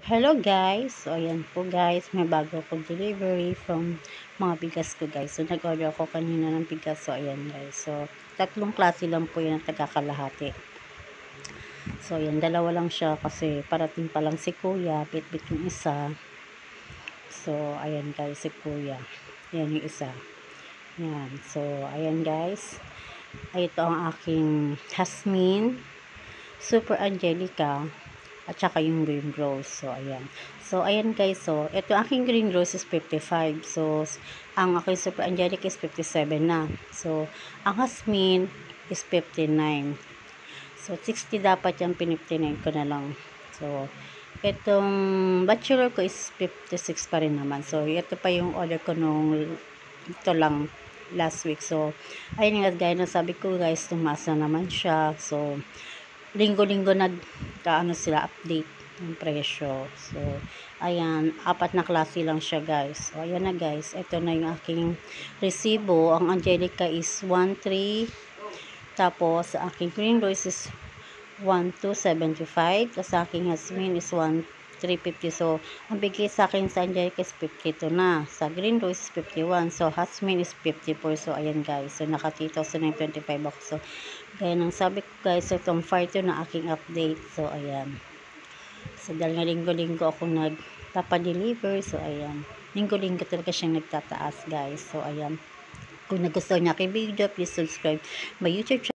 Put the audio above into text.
Hello guys! So ayan po guys, may bago akong delivery from mga bigas ko guys. So nag-order ako kanina ng bigas. So ayan guys. So tatlong klase lang po yan at nagkakalahati. So ayan, dalawa lang siya kasi parating pa lang si kuya. Bit-bit yung isa. So ayan guys, si kuya. Ayan yung isa. Ayan. So ayan guys. Ito ang aking Jasmine, Super Angelica, at saka yung green rose. So ayan. So ayan guys, so ito aking green rose is 55. So ang aking super angelic is 57 na. So ang jasmine is 59. So 60 dapat yung 59 ko na lang. So itong bachelor ko is 56 pa rin naman. So ito pa yung order ko nung ito lang last week. So ayun nga gaya na sabi ko guys, tumaas na naman siya. So linggo-linggo nagkaano sila update ng presyo. So ayan, 4 na klase lang siya guys. So ayan na guys, ito na yung aking resibo. Ang Angelica is 1,3, tapos sa aking green rose is 1,275, tapos sa aking jasmine is 1,350. So ang bigay sa akin sa Angelica is 52 na, sa green rose is 51, so jasmine is 54. So ayan guys, so naka 3,925 ako. So gaya ng sabi ko guys, itong part 2 na aking update. So ayan, so dahil nga linggo-linggo akong nagpapadeliver. So ayan, linggo-linggo talaga siyang nagtataas guys. So ayan, kung nagustuhan niya aking video, please subscribe my YouTube channel.